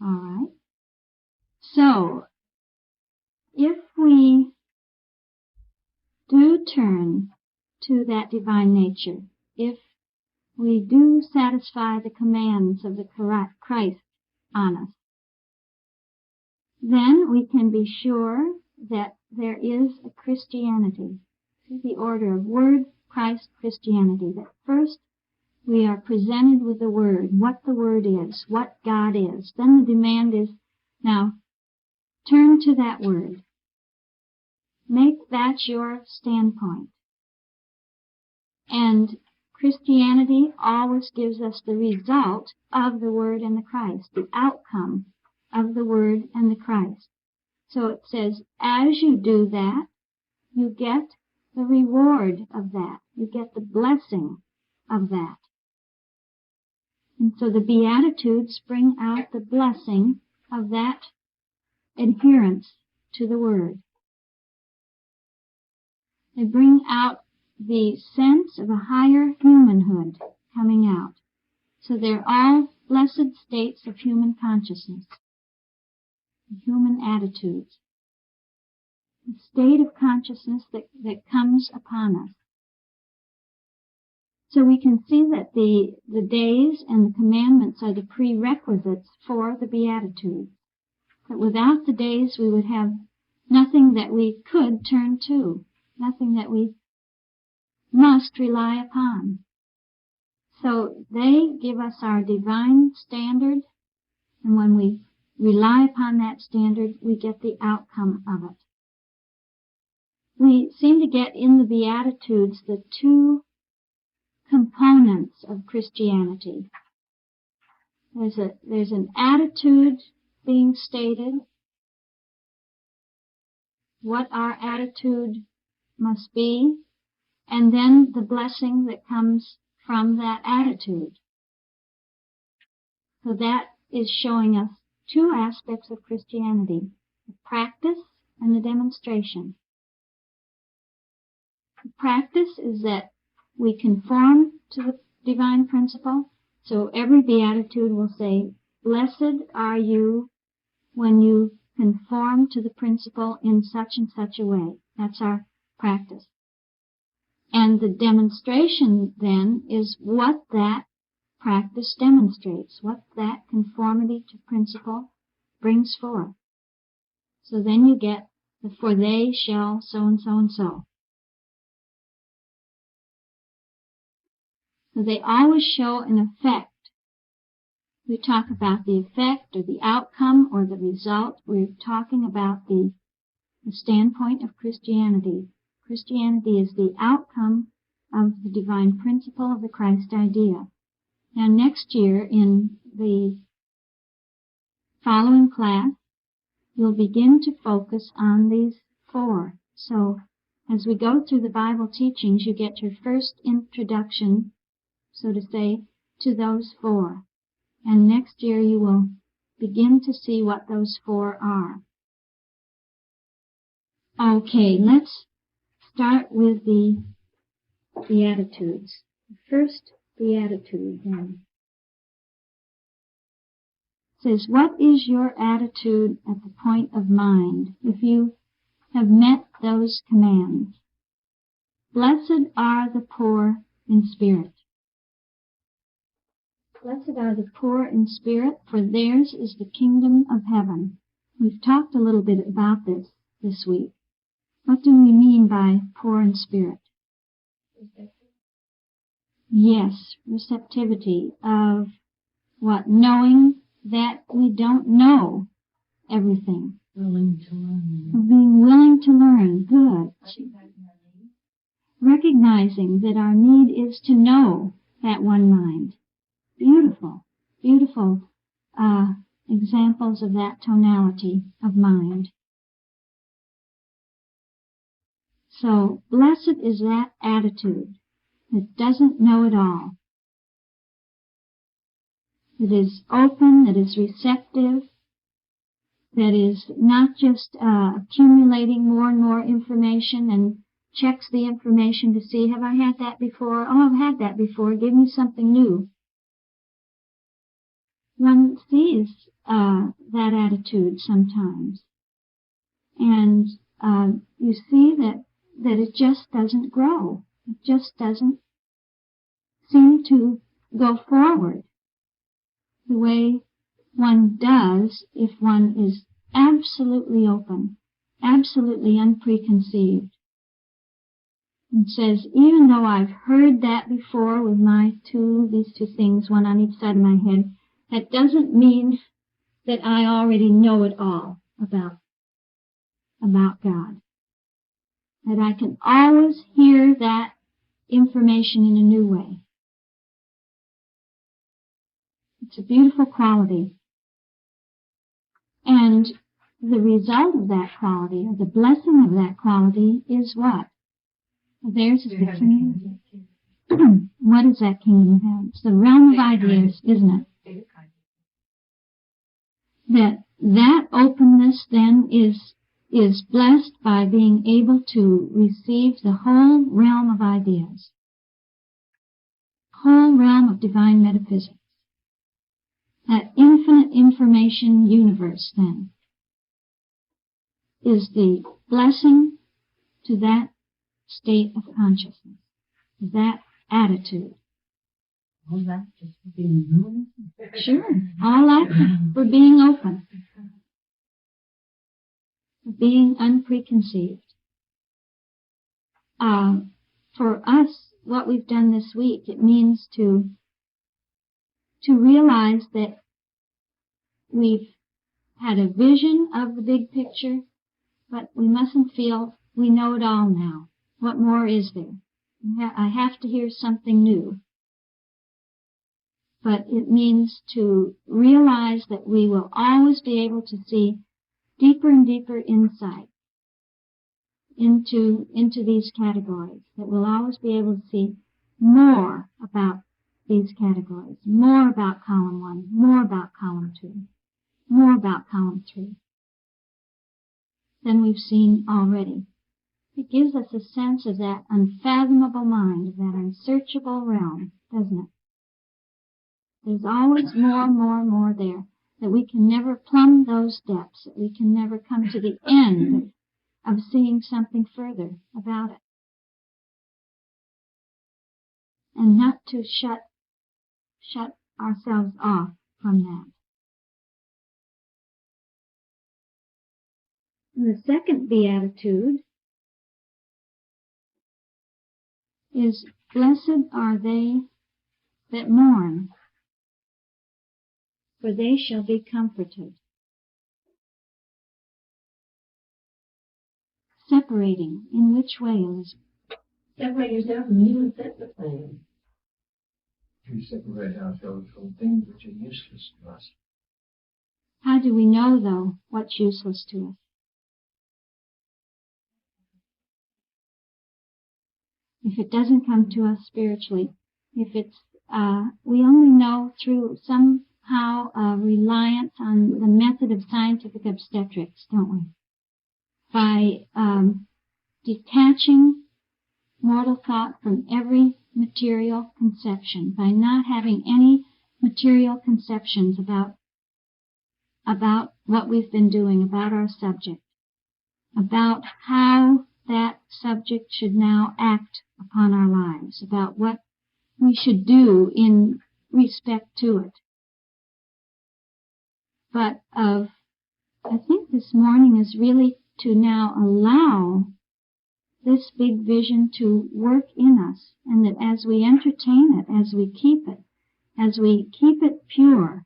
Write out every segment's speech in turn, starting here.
All right. So, if we do turn to that divine nature, if we do satisfy the commands of the Christ on us, then we can be sure that there is a Christianity. This is the order of Word, Christ, Christianity. That first we are presented with the Word, what the Word is, what God is. Then the demand is, now, turn to that Word. Make that your standpoint. And Christianity always gives us the result of the Word and the Christ, the outcome of the Word and the Christ. So it says, as you do that, you get the reward of that. You get the blessing of that. And so the Beatitudes bring out the blessing of that adherence to the Word. They bring out the sense of a higher humanhood coming out. So they're all blessed states of human consciousness, human attitudes, a state of consciousness that comes upon us. So we can see that the days and the commandments are the prerequisites for the Beatitudes. That without the days we would have nothing that we could turn to, nothing that we must rely upon. So they give us our divine standard, and when we rely upon that standard, we get the outcome of it. We seem to get in the Beatitudes the two components of Christianity. There's an attitude being stated, what our attitude must be, and then the blessing that comes from that attitude. So that is showing us two aspects of Christianity, the practice and the demonstration. The practice is that we conform to the divine principle. So every Beatitude will say, blessed are you when you conform to the principle in such and such a way. That's our practice. And the demonstration then is what that practice demonstrates, what that conformity to principle brings forth. So then you get the for they shall so and so and so. So they always show an effect. We talk about the effect or the outcome or the result. We're talking about the standpoint of Christianity. Christianity is the outcome of the divine principle of the Christ idea. Now next year in the following class, you'll begin to focus on these four. So as we go through the Bible teachings, you get your first introduction, so to say, to those four. And next year you will begin to see what those four are. Okay, let's start with the Beatitudes. The first Beatitude then says, what is your attitude at the point of mind if you have met those commands? Blessed are the poor in spirit. Blessed are the poor in spirit, for theirs is the kingdom of heaven. We've talked a little bit about this week. What do we mean by poor in spirit? Yes, receptivity of what? Knowing that we don't know everything. Willing to learn. Of being willing to learn. Good. Recognizing that our need is to know that one mind. Beautiful, beautiful examples of that tonality of mind. So, blessed is that attitude that doesn't know it all. That is open, that is receptive, that is not just accumulating more and more information and checks the information to see, have I had that before? Oh, I've had that before. Give me something new. one sees that attitude sometimes. And you see that it just doesn't grow. It just doesn't seem to go forward the way one does if one is absolutely open, absolutely unpreconceived, and says, even though I've heard that before with these two things, one on each side of my head, that doesn't mean that I already know it all about God. That I can always hear that information in a new way. It's a beautiful quality. And the result of that quality, or the blessing of that quality, is what? Theirs is the kingdom. What is that kingdom of heaven? It's the realm of ideas, isn't it? That openness then is blessed by being able to receive the whole realm of ideas, whole realm of divine metaphysics. That infinite information universe, then, is the blessing to that state of consciousness, that attitude. All that just for being human? Sure. All that for being open, for being unpreconceived. For us, what we've done this week, it means to realize that we've had a vision of the big picture, but we mustn't feel we know it all now. What more is there? I have to hear something new. But it means to realize that we will always be able to see deeper and deeper insight into these categories, that we'll always be able to see more about these categories, more about column 1, more about column 2, more about column 3 than we've seen already. It gives us a sense of that unfathomable mind, of that unsearchable realm, doesn't it? There's always more there, that we can never plumb those depths, that we can never come to the end of seeing something further about it. And not to shut ourselves off from that. The second beatitude is, blessed are they that mourn, for they shall be comforted. Separating, in which way, Elizabeth? Separate yourself from you and set the thing. To separate ourselves from things which are useless to us. How do we know, though, what's useless to us? If it doesn't come to us spiritually, if it's, we only know through somehow reliance on the method of scientific obstetrics, don't we? By detaching mortal thought from every material conception, by not having any material conceptions about what we've been doing, about our subject, about how that subject should now act upon our lives, about what we should do in respect to it. But I think this morning is really to now allow this big vision to work in us, and that as we entertain it, as we keep it pure,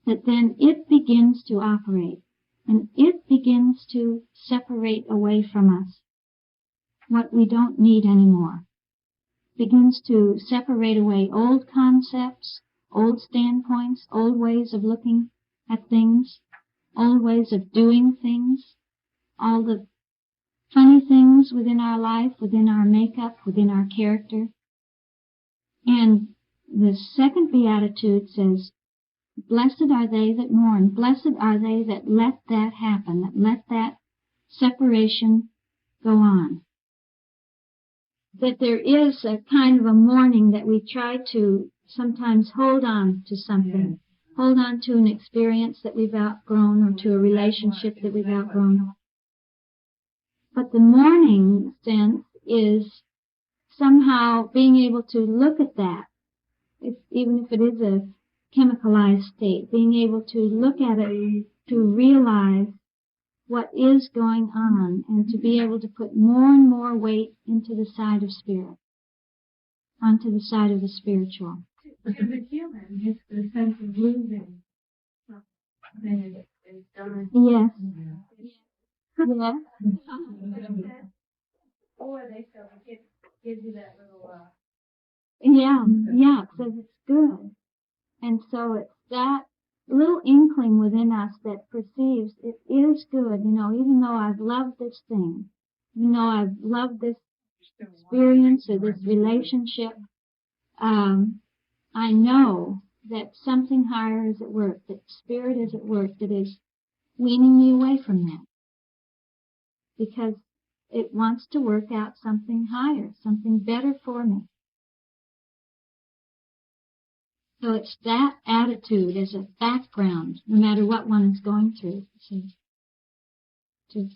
that then it begins to operate, and it begins to separate away from us what we don't need anymore. Begins to separate away old concepts, old standpoints, old ways of looking at things, old ways of doing things, all the funny things within our life, within our makeup, within our character. And the second beatitude says, blessed are they that mourn. Blessed are they that let that happen, that let that separation go on. That there is a kind of a mourning that we try to sometimes hold on to something. hold on to an experience that we've outgrown or to a relationship that we've outgrown. But the mourning sense is somehow being able to look at that, even if it is a chemicalized state, being able to look at it to realize what is going on and to be able to put more and more weight into the side of spirit, onto the side of the spiritual. As a human, it's the sense of losing something that is done. Yes. Yes. Or they say it gives you that little, Yeah, it says it's good. And so it's that little inkling within us that perceives it is good, even though I've loved this thing, even though I've loved this experience or this relationship, I know that something higher is at work, that spirit is at work that is weaning me away from that. Because it wants to work out something higher, something better for me. So it's that attitude as a background, no matter what one is going through, to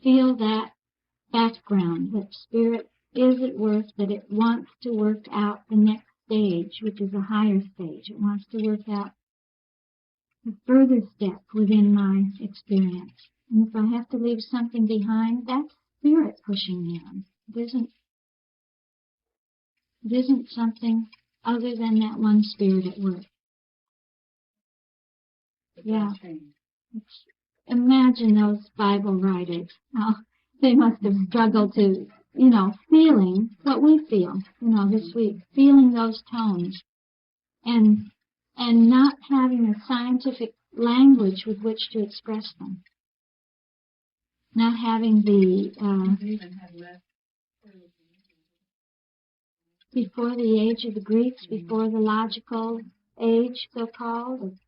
feel that background, that spirit is at work, that it wants to work out the next stage, which is a higher stage. It wants to work out a further step within my experience. And if I have to leave something behind, that's spirit pushing me on. It isn't something other than that one spirit at work. Yeah. Imagine those Bible writers. How they must have struggled to, feeling what we feel, this week, feeling those tones, and not having a scientific language with which to express them. Not having the, before the age of the Greeks, before the logical age, so-called.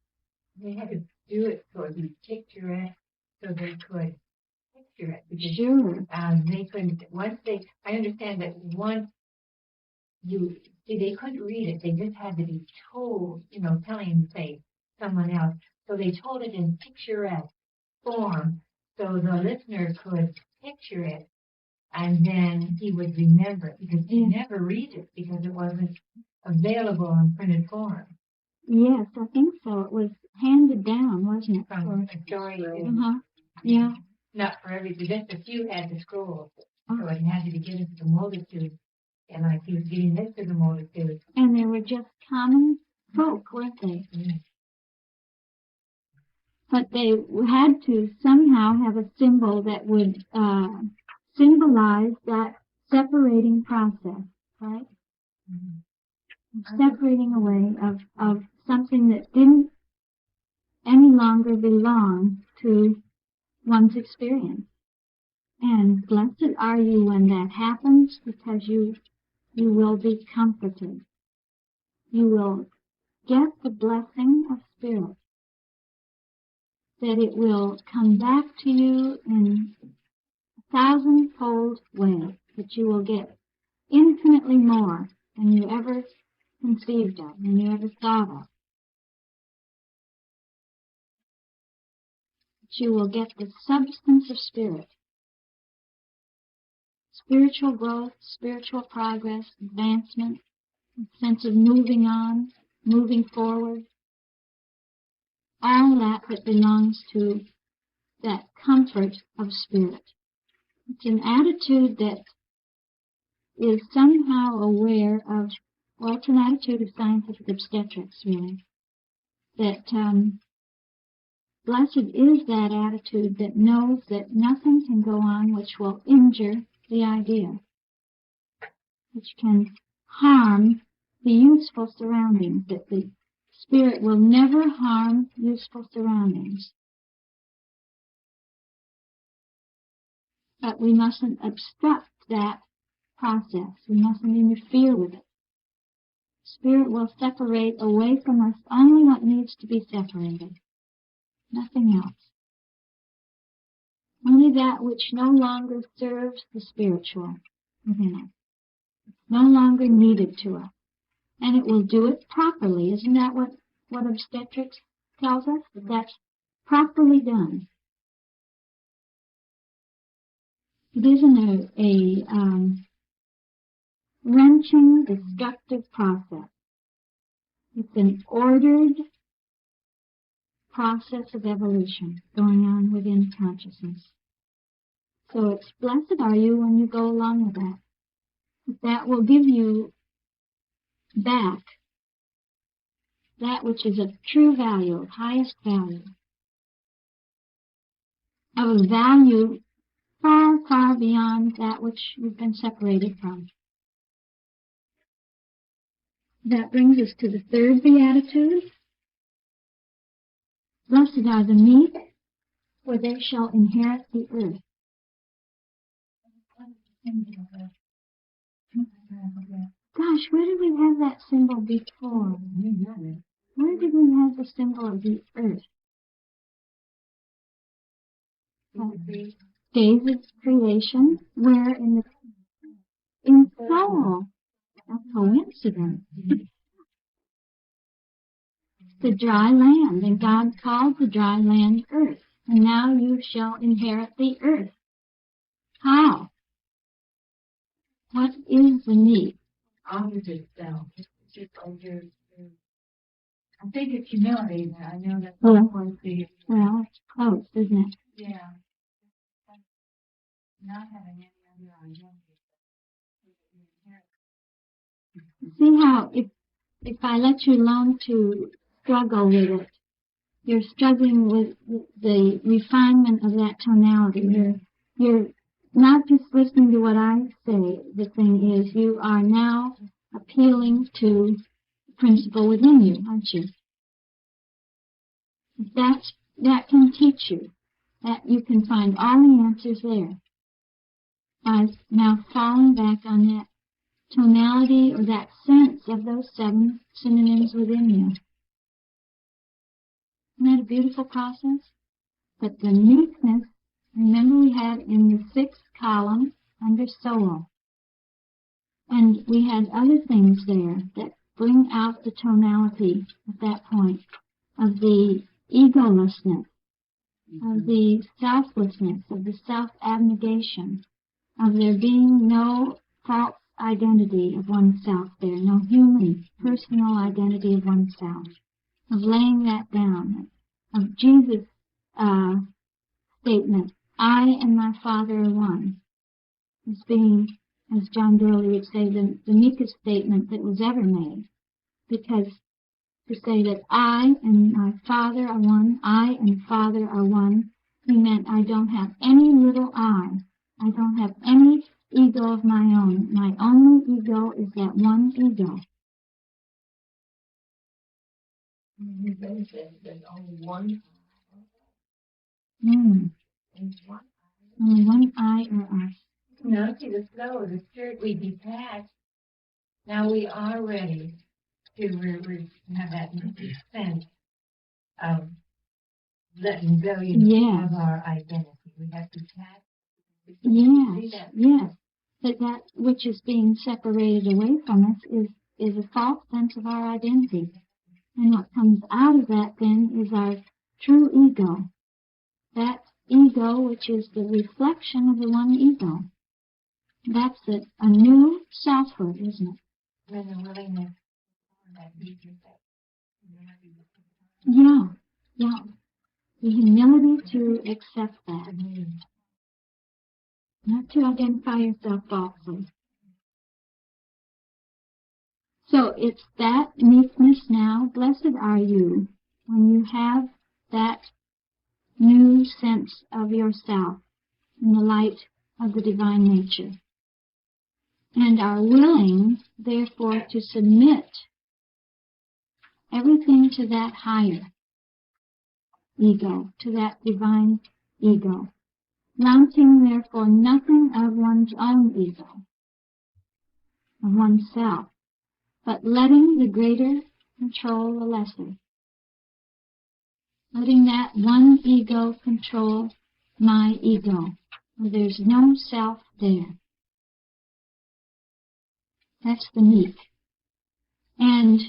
they had to do it so it was picturesque, so they could picture it. Because, Sure. they couldn't, I understand that once they couldn't read it, they just had to be told, telling, say, someone else. So they told it in picturesque form, so the listener could picture it, and then he would remember it, because he'd never read it, because it wasn't available in printed form. Yes, I think so. It was handed down, wasn't it? From a story. Yeah. Not for everybody, just a few had the scrolls, so it had to be given to the multitude. And like he was giving this to the multitude. And they were just common folk, weren't they? Mm. But they had to somehow have a symbol that would symbolize that separating process, right? Mm-hmm. Separating away of something that didn't any longer belong to one's experience. And blessed are you when that happens, because you will be comforted. You will get the blessing of spirit, that it will come back to you in a 1,000-fold way, that you will get infinitely more than you ever conceived of, than you ever thought of. That you will get the substance of spirit, spiritual growth, spiritual progress, advancement, a sense of moving on, moving forward, all that belongs to that comfort of spirit. It's an attitude that is somehow aware of, well, it's an attitude of scientific obstetrics, really. That blessed is that attitude that knows that nothing can go on which will injure the idea, which can harm the useful surroundings, that the spirit will never harm useful surroundings. But we mustn't obstruct that process. We mustn't interfere with it. Spirit will separate away from us only what needs to be separated. Nothing else. Only that which no longer serves the spiritual within us. It's no longer needed to us. And it will do it properly. Isn't that what obstetrics tells us that that's properly done. It isn't a wrenching, destructive process. It's an ordered process of evolution going on within consciousness. So it's blessed are you when you go along with that. That will give you back that which is of true value, of highest value, of a value far, far beyond that which you've been separated from. That brings us to the third Beatitude. Blessed are the meek, for they shall inherit the earth. Gosh, where did we have that symbol before? Where did we have the symbol of the earth? David's creation, where in soul, a coincidence. The dry land, and God called the dry land earth, and now you shall inherit the earth. How? What is the need? Honors itself. It's just over. I think it's humility. I know that's one thing. Well, it's close, isn't it? Yeah. Not having any other identity. See how if I let you learn to struggle with it, you're struggling with the refinement of that tonality. You're not just listening to what I say. The thing is, you are now appealing to the principle within you, aren't you? That can teach you. That you can find all the answers there. By now falling back on that tonality or that sense of those 7 synonyms within you. Isn't that a beautiful process? But the meekness, remember we had in the 6th column under soul. And we had other things there that bring out the tonality at that point of the egolessness, of the selflessness, of the self-abnegation, of there being no false identity of oneself there, no human, personal identity of oneself, of laying that down, of Jesus' statement, I and my Father are one, as being, as John Dorley would say, the meekest statement that was ever made. Because to say that I and my Father are one, I and Father are one, he meant I don't have any little I. I don't have any ego of my own. My only ego is that one ego. There's only one. Only one I or us. Now, see the flow of the Spirit, we detach. Now we are ready to have that sense of letting go of our identity. We have to detach. Yes. But that which is being separated away from us is a false sense of our identity. And what comes out of that then is our true ego. That ego which is the reflection of the one ego. That's a new selfhood, isn't it? And the willingness that Yeah. The humility to accept that. Not to identify yourself falsely. So it's that meekness now. Blessed are you when you have that new sense of yourself in the light of the divine nature, and are willing, therefore, to submit everything to that higher ego, to that divine ego, wanting, therefore, nothing of one's own ego, of oneself, but letting the greater control the lesser. Letting that one ego control my ego, where there's no self there. That's the meek. And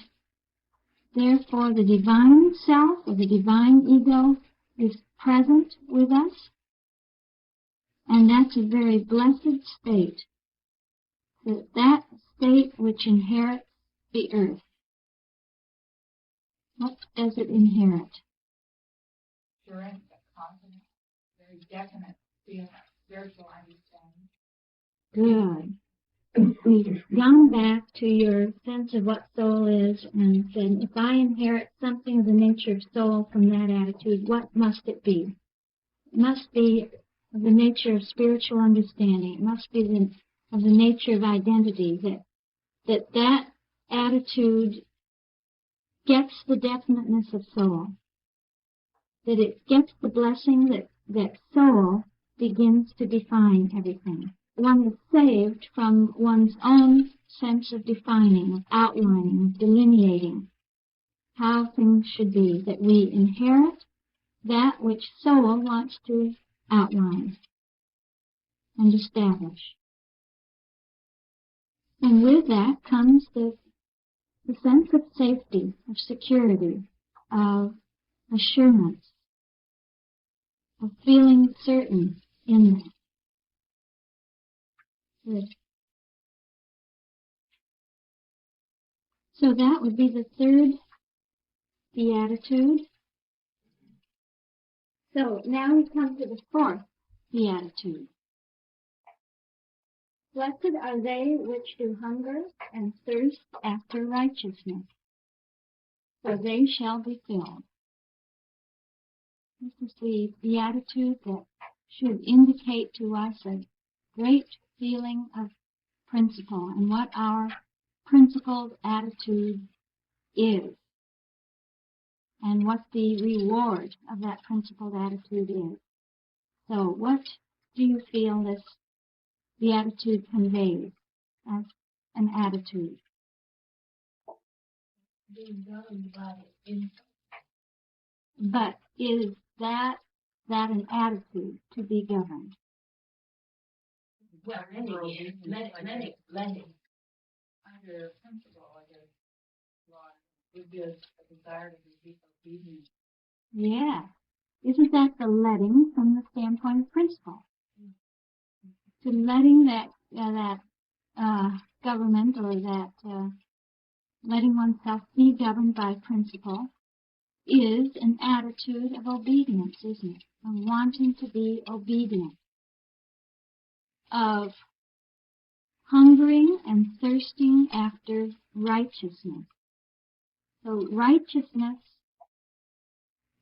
therefore the divine self or the divine ego is present with us. And that's a very blessed state. That state which inherits the earth. What does it inherit? Assurance, a confident, very definite feeling of spiritual understanding. Good. We've gone back to your sense of what soul is and said, if I inherit something of the nature of soul from that attitude, what must it be? It must be of the nature of spiritual understanding. It must be of the nature of identity, that attitude gets the definiteness of soul, that it gets the blessing that soul begins to define everything. One is saved from one's own sense of defining, of outlining, of delineating how things should be, that we inherit that which soul wants to outline and establish. And with that comes the sense of safety, of security, of assurance, of feeling certain in that. Good. So that would be the third beatitude. So now we come to the fourth beatitude. Blessed are they which do hunger and thirst after righteousness, for they shall be filled. This is the beatitude that should indicate to us a great feeling of principle and what our principled attitude is, and what the reward of that principled attitude is. So what do you feel this beatitude conveys as an attitude? Being governed by the instinct. But is that an attitude to be governed? Well, letting under principle, I guess, would be a desire to be obedient. Yeah. Isn't that the letting from the standpoint of principle? To letting that government or that letting oneself be governed by principle is an attitude of obedience, isn't it? Of wanting to be obedient, of hungering and thirsting after righteousness. So righteousness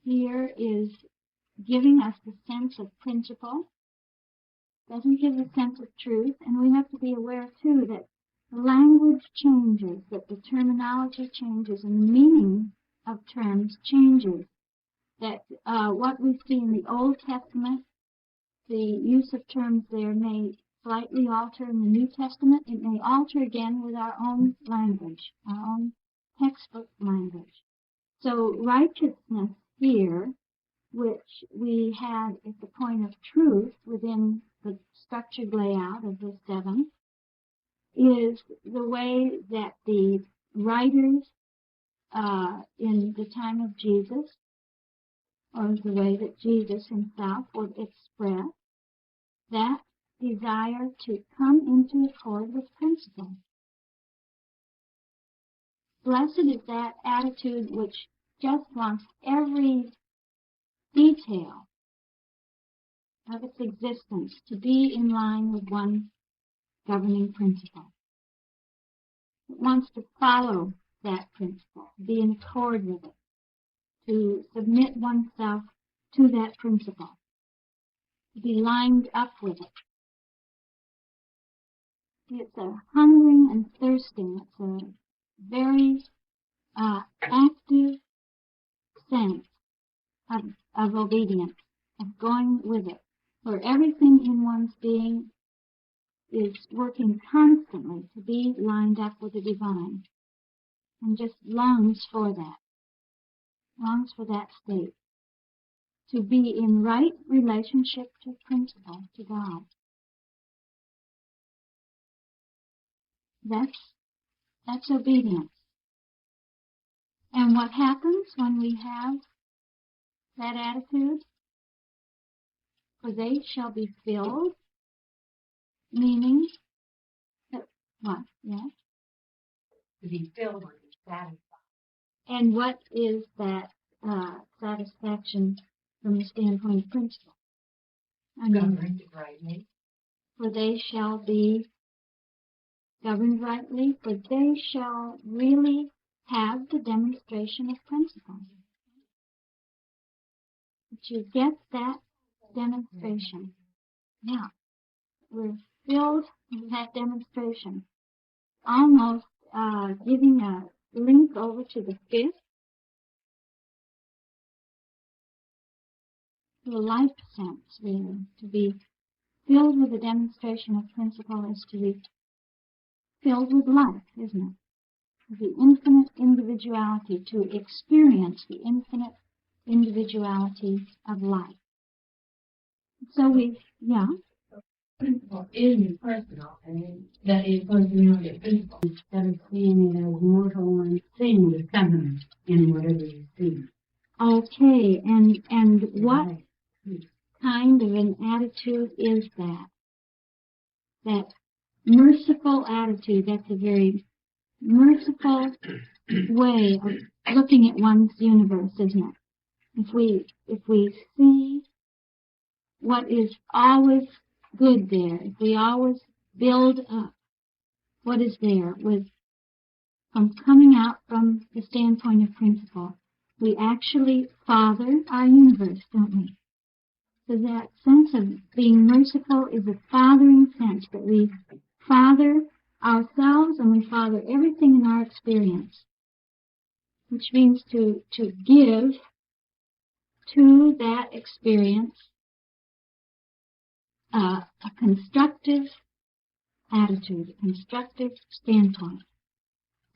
here is giving us the sense of principle, doesn't give the sense of truth, and we have to be aware too that the language changes, that the terminology changes, and the meaning of terms changes. That what we see in the Old Testament, the use of terms there may slightly alter in the New Testament. It may alter again with our own language, our own textbook language. So righteousness here, which we had at the point of truth within the structured layout of the seven, is the way that the writers in the time of Jesus, or the way that Jesus himself would express that desire to come into accord with principle. Blessed is that attitude which just wants every detail of its existence to be in line with one governing principle. It wants to follow that principle, to be in accord with it, to submit oneself to that principle, to be lined up with it. It's a hungering and thirsting. It's a very active sense of obedience, of going with it, where everything in one's being is working constantly to be lined up with the divine, and just longs for that state, to be in right relationship to principle, to God. That's obedience. And what happens when we have that attitude? For they shall be filled, meaning that, what? Yes. To be filled with satisfaction. And what is that satisfaction from the standpoint of principle? Governed rightly. For they shall be governed rightly, for they shall really have the demonstration of principle. But you get that demonstration. Now, we're filled with that demonstration. Almost giving a link over to the fifth. The life sense, really. To be filled with the demonstration of principle is to be filled with life, isn't it? The infinite individuality, to experience the infinite individuality of life. So Principle is personal, and that is personality of principle. Instead of seeing it as mortal and seeing the sentiment in whatever you see. Okay, and what kind of an attitude is that? That merciful attitude, that's a very merciful way of looking at one's universe, isn't it? If we see what is always good there, if we always build up what is there from coming out from the standpoint of principle, we actually father our universe, don't we? So that sense of being merciful is a fathering sense, that we father ourselves and we father everything in our experience, which means to give to that experience a constructive attitude, a constructive standpoint.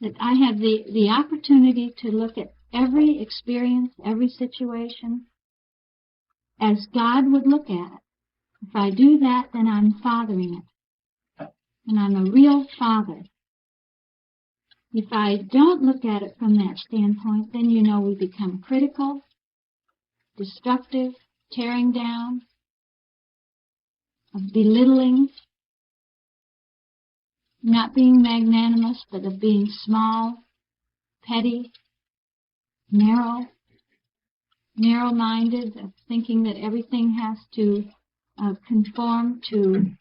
That I have the opportunity to look at every experience, every situation, as God would look at it. If I do that, then I'm fathering it. And I'm a real father. If I don't look at it from that standpoint, then we become critical, destructive, tearing down, of belittling, not being magnanimous, but of being small, petty, narrow-minded, of thinking that everything has to conform to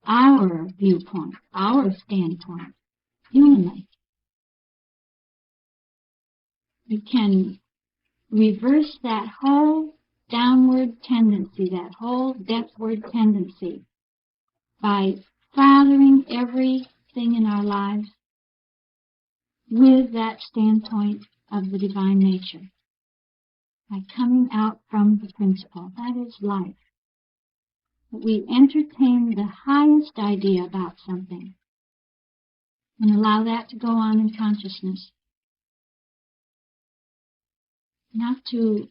our viewpoint, our standpoint, humanly. We can reverse that whole downward tendency, that whole deathward tendency, by fathering everything in our lives with that standpoint of the divine nature, by coming out from the principle. That is life. That we entertain the highest idea about something and allow that to go on in consciousness. Not to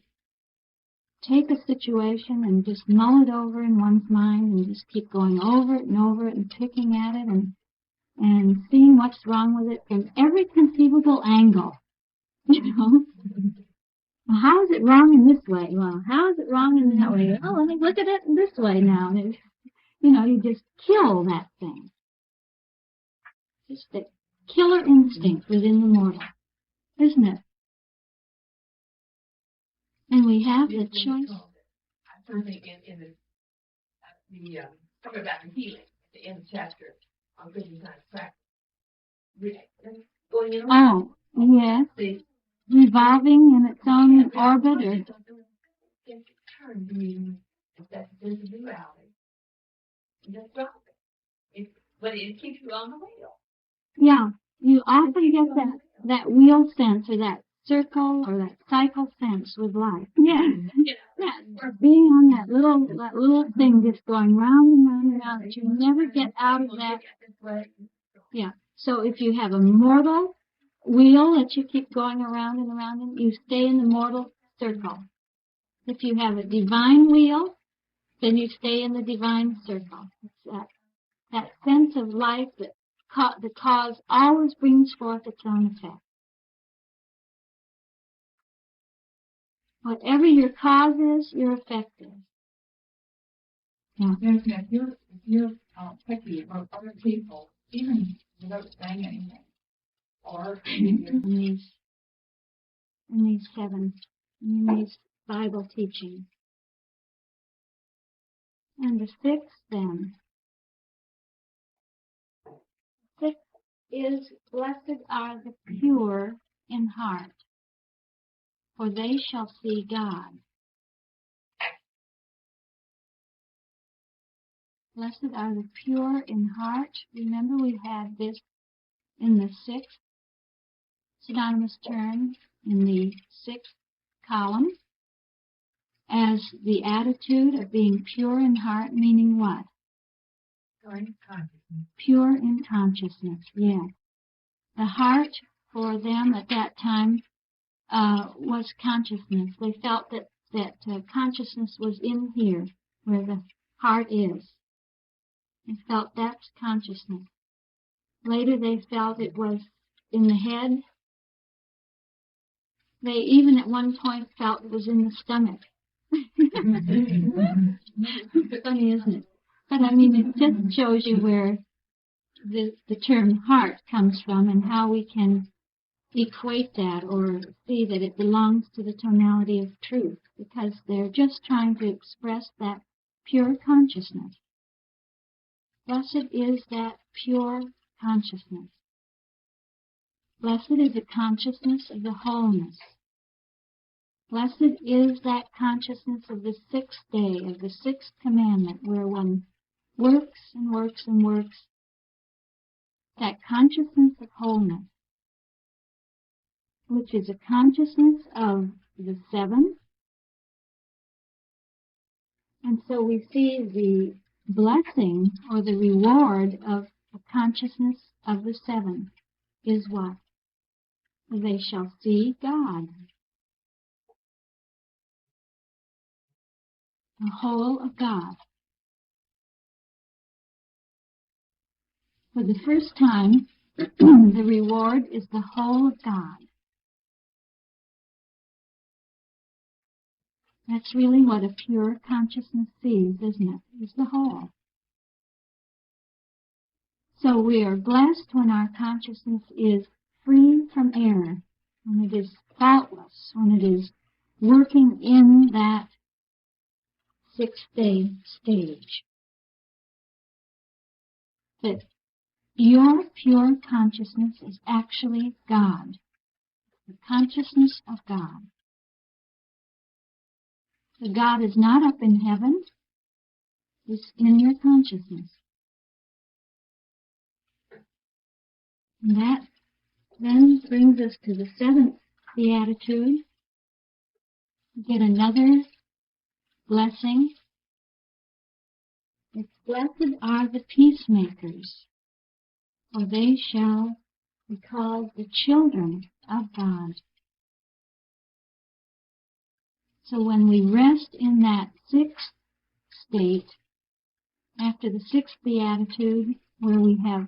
take a situation and just mull it over in one's mind and just keep going over it and picking at it and seeing what's wrong with it from every conceivable angle. Well, how is it wrong in this way? Well, how is it wrong in that way? Oh, let me look at it in this way now. And you just kill that thing. Just the killer instinct within the mortal, isn't it? And we have the choice. Something in the talking about the healing at the end of the chapter on good and kind of practice. Going in. Oh, yes. Revolving in its own orbit, or turn being that there's a duality. Just drop it. But it keeps you on the wheel. yeah, you often get that wheel sense, or that circle, or that cycle sense with life. Yeah, being on that little thing, just going round and round and round, that you never get out of that. Yeah. So if you have a mortal wheel that you keep going around and around in, you stay in the mortal circle. If you have a divine wheel, then you stay in the divine circle. It's that sense of life that the cause always brings forth its own effect. Whatever your cause is, your effect is. Yeah. Yes, if you're picky about other people, even without saying anything, or In these Bible teachings. And the sixth then. Sixth is, blessed are the pure in heart, for they shall see God. Blessed are the pure in heart. Remember, we had this in the sixth synonymous term in the sixth column as the attitude of being pure in heart, meaning what? Pure in consciousness. Pure in consciousness, yeah. The heart for them at that time was consciousness. They felt that consciousness was in here, where the heart is. They felt that's consciousness. Later they felt it was in the head. They even at one point felt it was in the stomach. Funny, isn't it? But I mean, it just shows you where the term heart comes from and how we can equate that or see that it belongs to the tonality of truth, because they're just trying to express that pure consciousness. Blessed is that pure consciousness. Blessed is the consciousness of the wholeness. Blessed is that consciousness of the sixth day, of the sixth commandment, where one works and works and works. That consciousness of wholeness, which is a consciousness of the seven. And so we see the blessing or the reward of the consciousness of the seven is what? They shall see God. The whole of God. For the first time, the reward is the whole of God. That's really what a pure consciousness sees, isn't it? It's the whole. So we are blessed when our consciousness is free from error, when it is faultless, when it is working in that sixth day stage. That your pure consciousness is actually God, the consciousness of God. The God is not up in heaven, it's in your consciousness. And that then brings us to the seventh Beatitude. We get another blessing. It's blessed are the peacemakers, for they shall be called the children of God. So when we rest in that sixth state, after the sixth Beatitude, where we have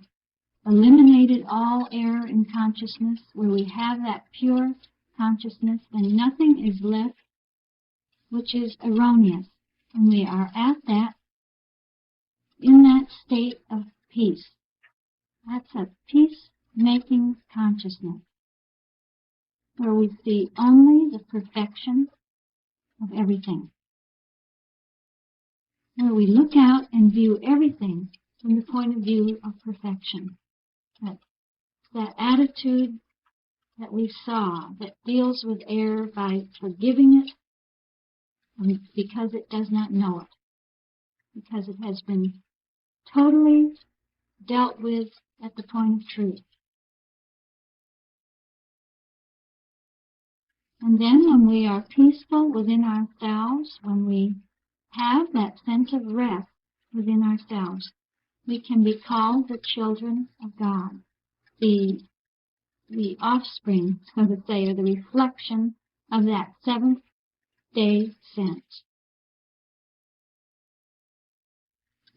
eliminated all error in consciousness, where we have that pure consciousness, then nothing is left which is erroneous. And we are at that, in that state of peace. That's a peace-making consciousness, where we see only the perfection of everything. Where we look out and view everything from the point of view of perfection. That attitude that we saw that deals with error by forgiving it because it does not know it, because it has been totally dealt with at the point of truth. And then when we are peaceful within ourselves, when we have that sense of rest within ourselves, we can be called the children of God, the offspring, so to say, or the reflection of that seventh day sense.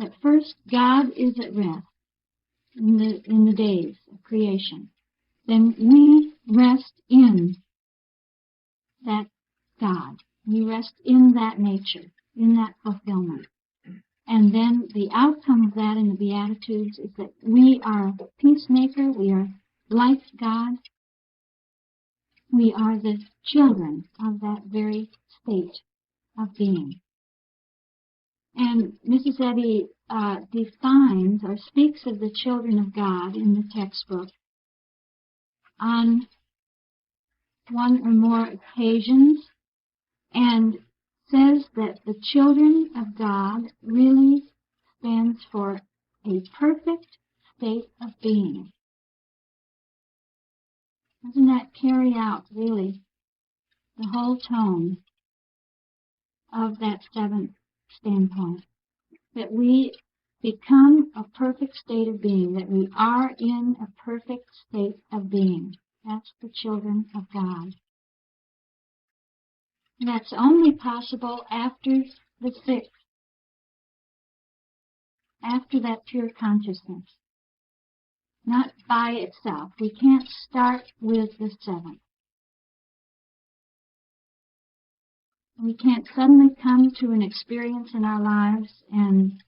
At first, God is at rest in the days of creation. Then we rest in that God. We rest in that nature, in that fulfillment. And then the outcome of that in the Beatitudes is that we are a peacemaker, we are like God, we are the children of that very state of being. And Mrs. Eddy defines or speaks of the children of God in the textbook on one or more occasions and says that the children of God really stands for a perfect state of being. Doesn't that carry out really the whole tone of that seventh standpoint? That we become a perfect state of being, that we are in a perfect state of being. That's the children of God. And that's only possible after the sixth, after that pure consciousness, not by itself. We can't start with the seventh. We can't suddenly come to an experience in our lives and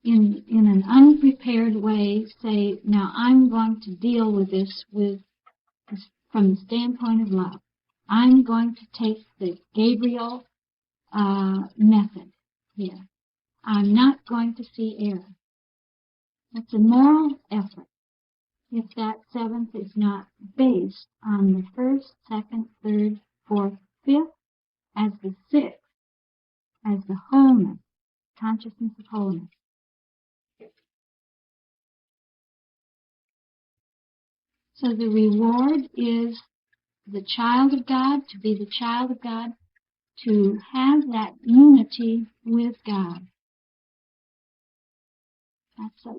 in an unprepared way say, now I'm going to deal with this from the standpoint of love. I'm going to take the Gabriel method here. I'm not going to see error. That's a moral effort if that seventh is not based on the first, second, third, fourth, fifth, as the sixth, as the wholeness, consciousness of wholeness. So the reward is the child of God, to be the child of God, to have that unity with God. That's